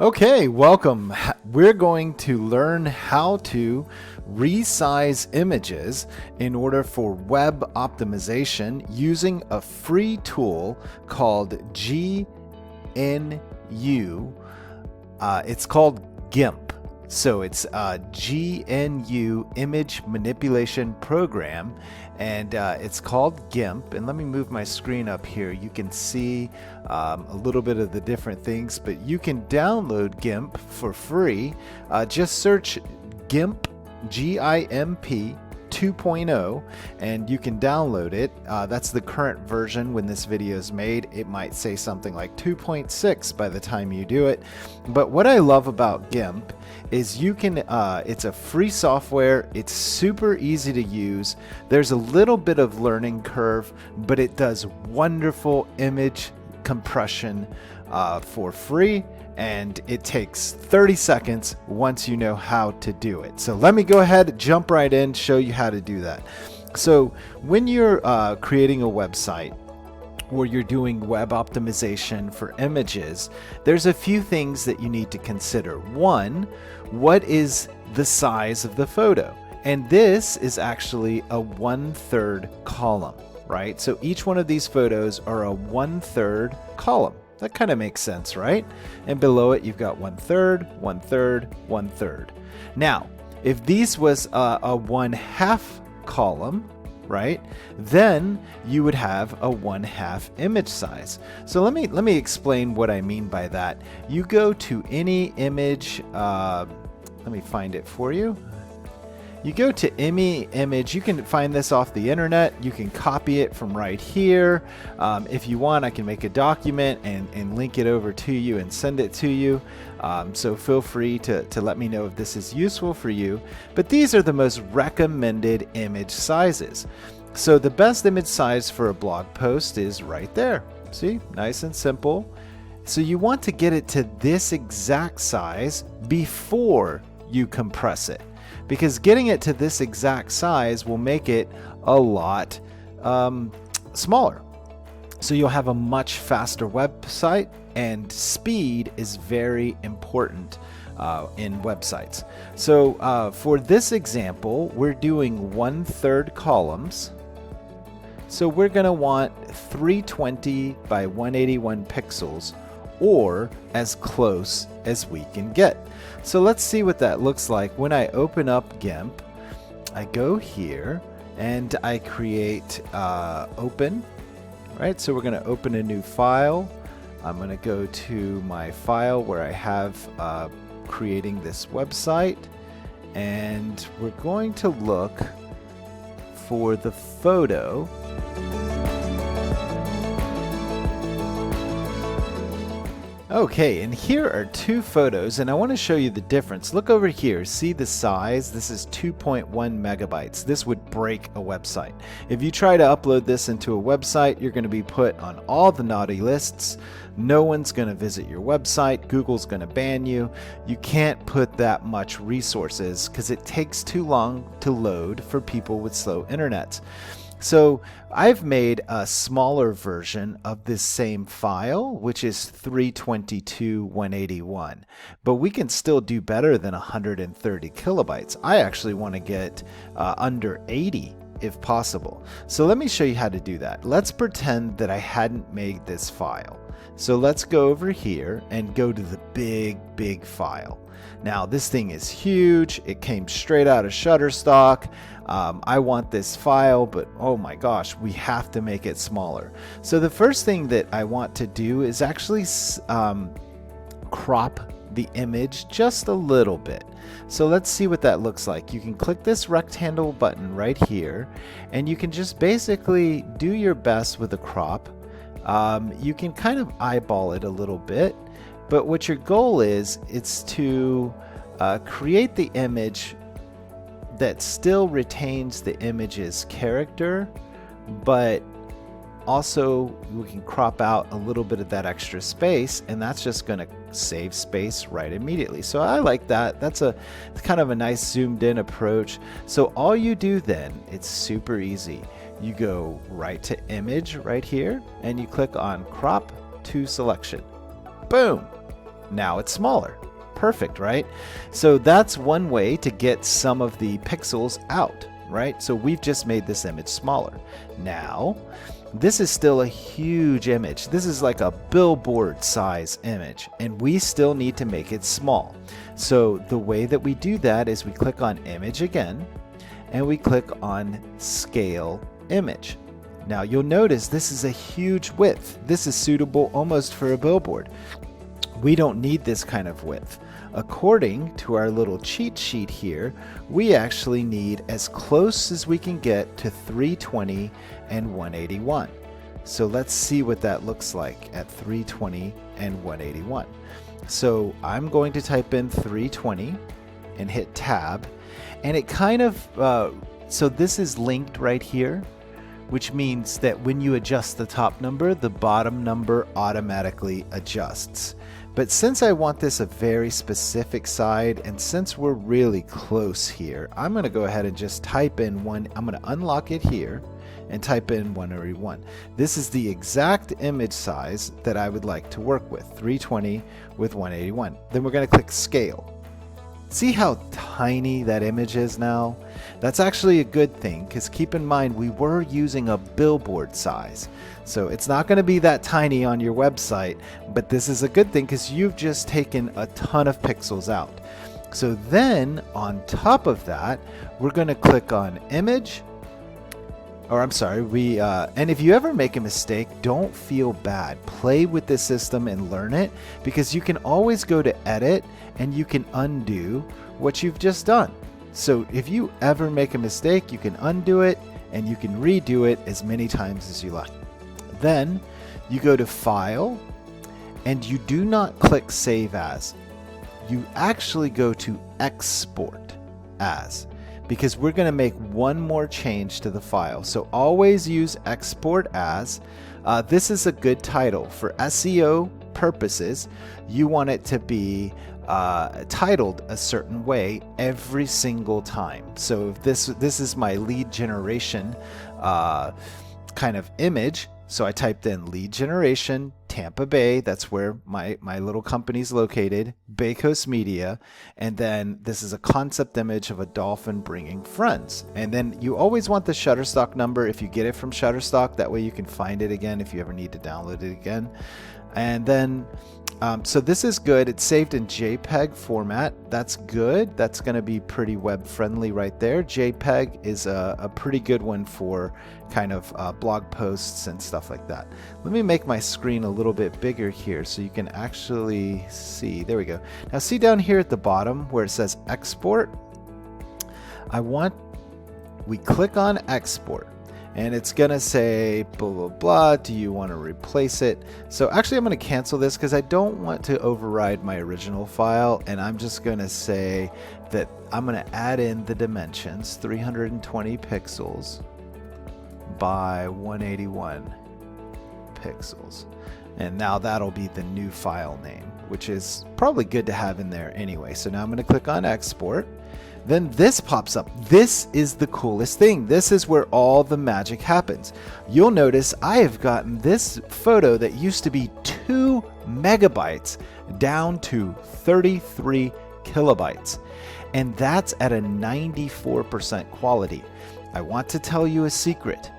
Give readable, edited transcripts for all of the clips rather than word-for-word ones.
Okay, welcome. We're going to learn how to resize images in order for web optimization using a free tool called GNU. It's called GIMP. So it's a GNU image manipulation program, and it's called GIMP. And let me move my screen up here. You can see a little bit of the different things, but you can download GIMP for free. Just search GIMP, GIMP 2.0, and you can download it. That's the current version. When this video is made, it might say something like 2.6 by the time you do it. But what I love about GIMP is you can, it's a free software. It's super easy to use. There's a little bit of learning curve, but it does wonderful image compression for free. And it takes 30 seconds once you know how to do it. So let me go ahead, jump right in, show you how to do that. So when you're creating a website or you're doing web optimization for images, there's a few things that you need to consider. One, what is the size of the photo? And this is actually a 1/3 column, right? So each one of these photos are a 1/3 column. That kind of makes sense, right? And below it, you've got 1/3, 1/3, 1/3. Now, if these was a 1/2 column, right, then you would have a 1/2 image size. So let me explain what I mean by that. You go to any image, let me find it for you. You go to any image, you can find this off the internet, you can copy it from right here. If you want, I can make a document and link it over to you and send it to you. So feel free to let me know if this is useful for you. But these are the most recommended image sizes. So the best image size for a blog post is right there. See, nice and simple. So you want to get it to this exact size before you compress it, because getting it to this exact size will make it a lot smaller. So you'll have a much faster website, and speed is very important in websites. So for this example, we're doing 1/3 columns. So we're going to want 320 by 181 pixels, or as close as we can get. So let's see what that looks like. When I open up GIMP, I go here and I create open, right? So we're going to open a new file. I'm going to go to my file where I have creating this website, and we're going to look for the photo. Okay, and here are two photos, and I want to show you the difference. Look over here. See the size? This is 2.1 megabytes. This would break a website. If you try to upload this into a website, you're going to be put on all the naughty lists. No one's going to visit your website. Google's going to ban you. You can't put that much resources because it takes too long to load for people with slow internet. So I've made a smaller version of this same file, which is 322 181, but we can still do better than 130 kilobytes. I actually want to get under 80 if possible. So let me show you how to do that. Let's pretend that I hadn't made this file. So let's go over here and go to the big file. Now this thing is huge. It came straight out of Shutterstock. I want this file, but oh my gosh, we have to make it smaller. So the first thing that I want to do is actually crop the image just a little bit. So let's see what that looks like. You can click this rectangle button right here, and you can just basically do your best with the crop. You can kind of eyeball it a little bit, but what your goal is, it's to create the image that still retains the image's character, but also we can crop out a little bit of that extra space, and that's just going to save space right immediately. So I like that. That's kind of a nice zoomed in approach. So all you do then, it's super easy. You go right to image right here, and you click on crop to selection. Boom. Now it's smaller. Perfect, right? So that's one way to get some of the pixels out, right? So we've just made this image smaller. Now, this is still a huge image. This is like a billboard size image, and we still need to make it small. So the way that we do that is we click on Image again, and we click on Scale Image. Now you'll notice this is a huge width. This is suitable almost for a billboard. We don't need this kind of width. According to our little cheat sheet here, we actually need as close as we can get to 320 and 181. So let's see what that looks like at 320 and 181. So I'm going to type in 320 and hit Tab, and it kind of, so this is linked right here, which means that when you adjust the top number, the bottom number automatically adjusts. But since I want this a very specific side, and since we're really close here, I'm going to go ahead and just type in one. I'm going to unlock it here and type in 181. This is the exact image size that I would like to work with, 320 with 181. Then we're going to click Scale. See how tiny that image is now? That's actually a good thing, because keep in mind we were using a billboard size. So it's not going to be that tiny on your website, but this is a good thing because you've just taken a ton of pixels out. So then on top of that, we're going to click on Image. Or I'm sorry, and if you ever make a mistake, don't feel bad. Play with the system and learn it, because you can always go to Edit and you can undo what you've just done. So if you ever make a mistake, you can undo it and you can redo it as many times as you like. Then you go to File, and you do not click Save As. You actually go to Export As, because we're going to make one more change to the file. So always use Export As. This is a good title. For SEO purposes, you want it to be titled a certain way every single time. So if this is my lead generation kind of image. So I typed in lead generation, Tampa Bay, that's where my little company's located, Bay Coast Media, and then this is a concept image of a dolphin bringing friends. And then you always want the Shutterstock number if you get it from Shutterstock, that way you can find it again if you ever need to download it again. And then, so this is good. It's saved in JPEG format. That's good. That's going to be pretty web friendly right there. JPEG is a pretty good one for kind of blog posts and stuff like that. Let me make my screen a little bit bigger here so you can actually see. There we go. Now see down here at the bottom where it says export. We click on export. And it's gonna say blah blah blah, do you want to replace it? So actually I'm going to cancel this because I don't want to override my original file, and I'm just going to say that I'm going to add in the dimensions, 320 pixels by 181 pixels, and now that'll be the new file name, which is probably good to have in there anyway. So now I'm going to click on export. Then this pops up. This is the coolest thing. This is where all the magic happens. You'll notice I have gotten this photo that used to be 2 megabytes down to 33 kilobytes. And that's at a 94% quality. I want to tell you a secret.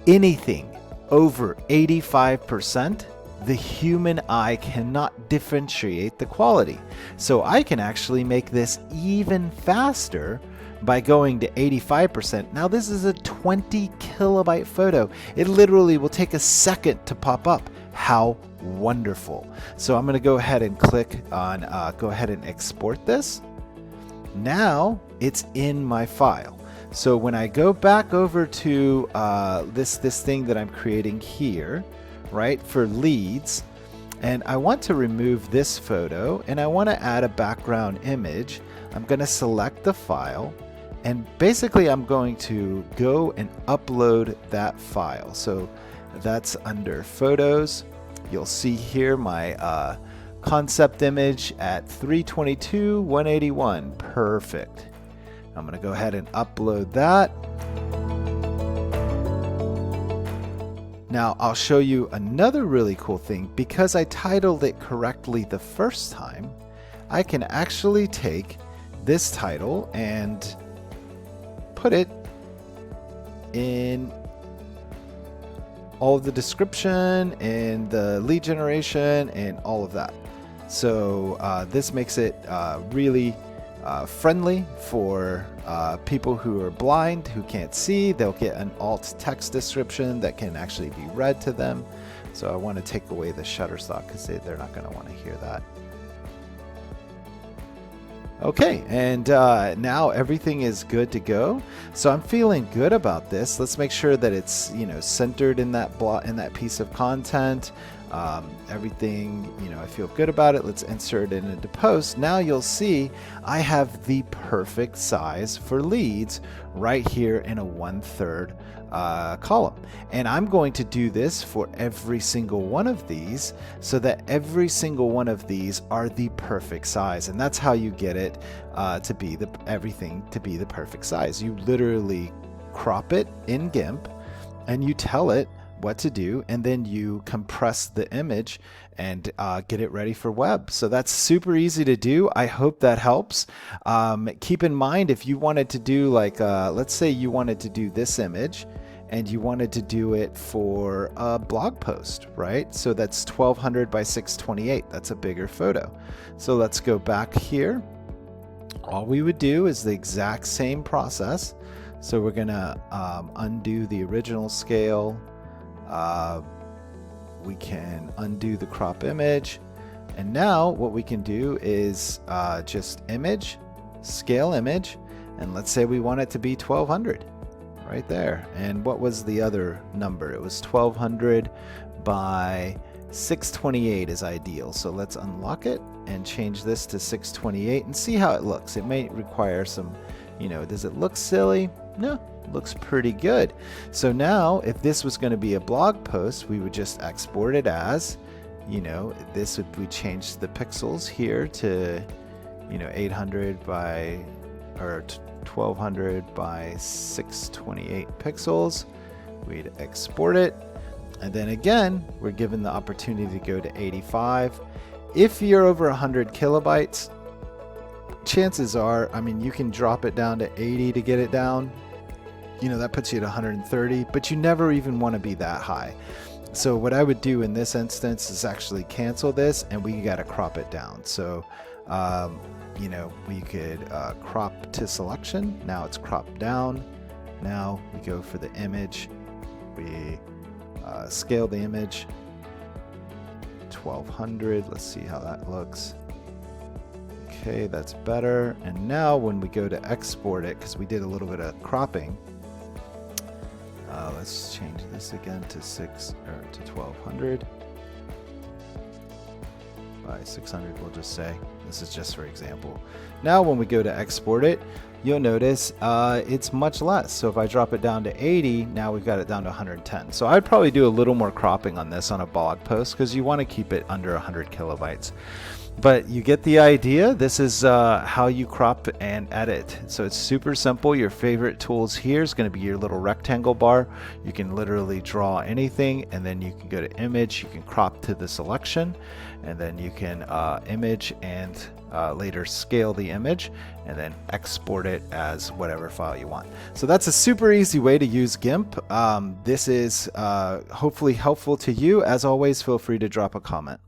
Anything over 85%, the human eye cannot differentiate the quality. So I can actually make this even faster by going to 85%. Now this is a 20 kilobyte photo. It literally will take a second to pop up. How wonderful. So I'm going to go ahead and click on go ahead and export this. Now it's in my file. So when I go back over to this thing that I'm creating here, right, for leads, and I want to remove this photo and I want to add a background image, I'm going to select the file, and basically I'm going to go and upload that file. So that's under photos. You'll see here my concept image at 322 181. Perfect. I'm going to go ahead and upload that. Now I'll show you another really cool thing. Because I titled it correctly the first time, I can actually take this title and put it in all of the description and the lead generation and all of that. So this makes it really friendly for people who are blind, who can't see. They'll get an alt text description that can actually be read to them. So I want to take away the Shutterstock because they're not going to want to hear that. Okay, and now everything is good to go. So I'm feeling good about this. Let's make sure that it's centered in that piece of content. Everything, I feel good about it. Let's insert it into post. Now you'll see I have the perfect size for leads right here in a 1/3 column. And I'm going to do this for every single one of these so that every single one of these are the perfect size. And that's how you get it to be everything to be the perfect size. You literally crop it in GIMP and you tell it what to do, and then you compress the image and get it ready for web. So that's super easy to do. I hope that helps. Keep in mind, if you wanted to do like, let's say you wanted to do this image and you wanted to do it for a blog post, right? So that's 1200 by 628. That's a bigger photo. So let's go back here. All we would do is the exact same process. So we're gonna undo the original scale. We can undo the crop image, and now what we can do is just image, scale image, and let's say we want it to be 1200 right there. And what was the other number? It was 1200 by 628 is ideal. So let's unlock it and change this to 628 and see how it looks. It may require some, does it look silly? No. Looks pretty good. So now if this was going to be a blog post, we would just export it as, this would, we change the pixels here to 800 by or 1200 by 628 pixels. We'd export it, and then again we're given the opportunity to go to 85. If you're over 100 kilobytes, chances are, you can drop it down to 80 to get it down. That puts you at 130, but you never even want to be that high. So what I would do in this instance is actually cancel this, and we got to crop it down. So, we could crop to selection. Now it's cropped down. Now we go for the image. We scale the image 1200. Let's see how that looks. Okay, that's better. And now when we go to export it, because we did a little bit of cropping, let's change this again to 1200 by 600. We'll just say this is just for example. Now when we go to export it, you'll notice it's much less. So if I drop it down to 80, now we've got it down to 110. So I'd probably do a little more cropping on this on a blog post because you want to keep it under 100 kilobytes. But you get the idea. This is how you crop and edit. So it's super simple. Your favorite tools here is going to be your little rectangle bar. You can literally draw anything, and then you can go to image. You can crop to the selection, and then you can image and later scale the image, and then export it as whatever file you want. So that's a super easy way to use GIMP. This is hopefully helpful to you. As always, feel free to drop a comment.